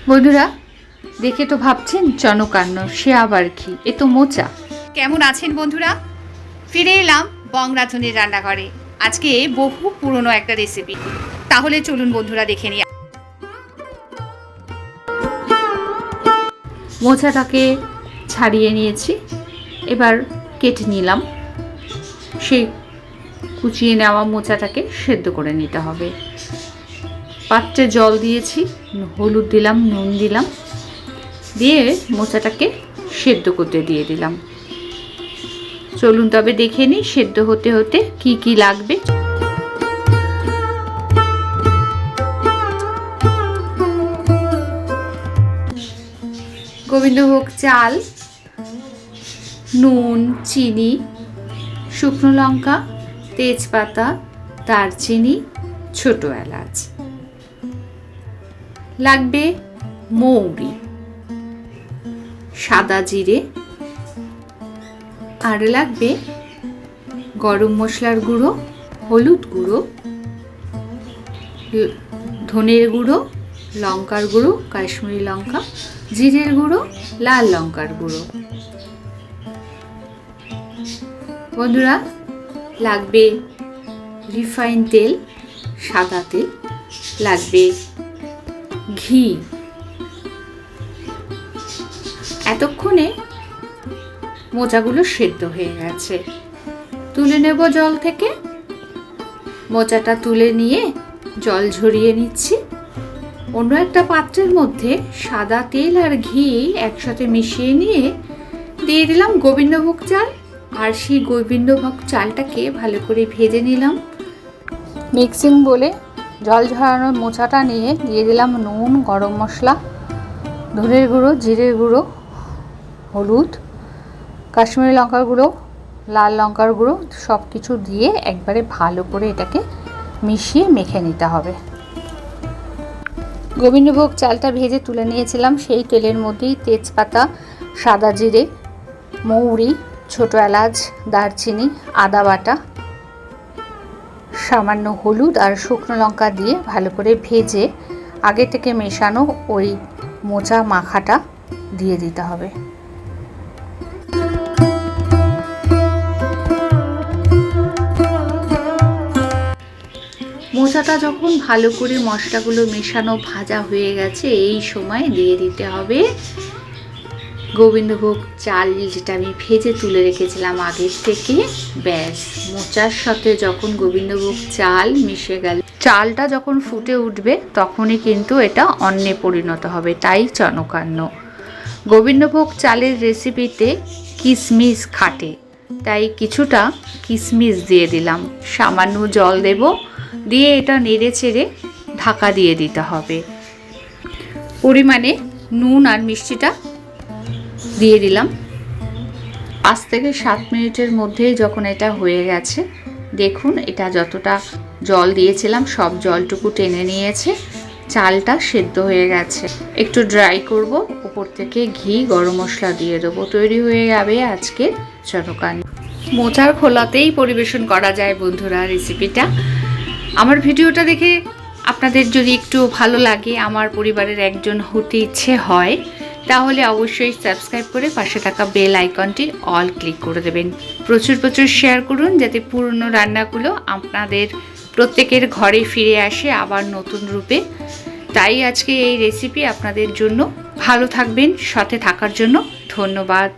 বন্ধুরা দেখে তো ভাবছেন চনকান্ন, সে আবার কি, এ তো মোচা। কেমন আছেন বন্ধুরা? ফিরে এলাম বংরাধুনির রান্নাঘরে। আজকে বহু পুরনো একটা রেসিপি। তাহলে চলুন বন্ধুরা দেখে নিই। মোচাটাকে ছাড়িয়ে নিয়েছি, এবার কেটে নিলাম। সেই কুচিয়ে নেওয়া মোচাটাকে সেদ্ধ করে নিতে হবে। পাত্রে জল দিয়েছি, হলুদ দিলাম, নুন দিলাম, দিয়ে মোচাটাকে সেদ্ধ করতে দিয়ে দিলাম। চলুন তবে দেখে নিই সেদ্ধ হতে হতে কি কি লাগবে। গোবিন্দভোগ চাল, নুন, চিনি, শুকনো লঙ্কা, তেজপাতা, দারচিনি, ছোট এলাচ। লাগবে মৌরি, সাদা জিরে, আর লাগবে গরম মশলার গুঁড়ো, হলুদ গুঁড়ো, ধনের গুঁড়ো, লঙ্কার গুঁড়ো, কাশ্মীরি লঙ্কা, জিরের গুঁড়ো, লাল লঙ্কার গুঁড়ো। বন্ধুরা লাগবে রিফাইন তেল, সাদা তেল, লাগবে ঘি। এতক্ষণে মোচাগুলো সেদ্ধ হয়ে গেছে, তুলে নেব জল থেকে। মোচাটা তুলে নিয়ে জল ঝরিয়ে নিচ্ছি। অন্য একটা পাত্রের মধ্যে সাদা তেল আর ঘি একসাথে মিশিয়ে নিয়ে দিয়ে দিলাম গোবিন্দভোগ চাল, আর সেই গোবিন্দভোগ চালটাকে ভালো করে ভেজে নিলাম। মিক্সিং বলে জল ঝরানো মোচাটা নিয়ে দিয়ে দিলাম নুন, গরম মশলা, ধনের গুঁড়ো, জিরের গুঁড়ো, হলুদ, কাশ্মীরি লঙ্কার গুঁড়ো, লাল লঙ্কার গুঁড়ো, সব কিছু দিয়ে একবারে ভালো করে এটাকে মিশিয়ে মেখে নিতে হবে। গোবিন্দভোগ চালটা ভেজে তুলে নিয়েছিলাম, সেই তেলের মধ্যেই তেজপাতা, সাদা জিরে, মৌরি, ছোট এলাচ, দারচিনি, আদা বাটা, সামান্য হলুদ আর শুকনো লঙ্কা দিয়ে ভালো করে ভেজে আগে থেকে মেশানো ওই মোচা মাখাটা দিয়ে দিতে হবে। মোচাটা যখন ভালো করে মশলাগুলো মেশানো ভাজা হয়ে গেছে, এই সময় দিয়ে দিতে হবে গোবিন্দভোগ চাল, যেটা আমি ভেজে তুলে রেখেছিলাম আগের থেকে। ব্যাস, মোচার সাথে যখন গোবিন্দভোগ চাল মিশে গেল, চালটা যখন ফুটে উঠবে তখনই কিন্তু এটা অন্নে পরিণত হবে, তাই চনকান্ন। গোবিন্দভোগ চালের রেসিপিতে কিশমিশ খাটে, তাই কিছুটা কিশমিশ দিয়ে দিলাম। সামান্য জল দেব, দিয়ে এটা নেড়ে চেড়ে ঢাকা দিয়ে দিতে হবে। পরিমাণে নুন আর মিষ্টিটা দিয়ে দিলাম। 5 থেকে 7 মিনিটের মধ্যেই যখন এটা হয়ে গেছে, দেখুন এটা যতটা জল দিয়েছিলাম সব জলটুকু টেনে নিয়েছে, চালটা সেদ্ধ হয়ে গেছে। একটু ড্রাই করব, উপর থেকে ঘি, গরম মশলা দিয়ে দেবো। তৈরি হয়ে যাবে আজকে চনকান্ন। মোচার খোলাতেই পরিবেশন করা যায় বন্ধুরা রেসিপিটা। আমার ভিডিওটা দেখে আপনাদের যদি একটু ভালো লাগে, আমার পরিবারের একজন হতে ইচ্ছে হয়, তাহলে অবশ্যই সাবস্ক্রাইব করে পাশে থাকা বেল আইকনটির অল ক্লিক করে দেবেন। প্রচুর প্রচুর শেয়ার করুন, যাতে পুরনো রান্নাগুলো আপনাদের প্রত্যেকের ঘরে ফিরে আসে আবার নতুন রূপে। তাই আজকে এই রেসিপি আপনাদের জন্য। ভালো থাকবেন, সাথে থাকার জন্য ধন্যবাদ।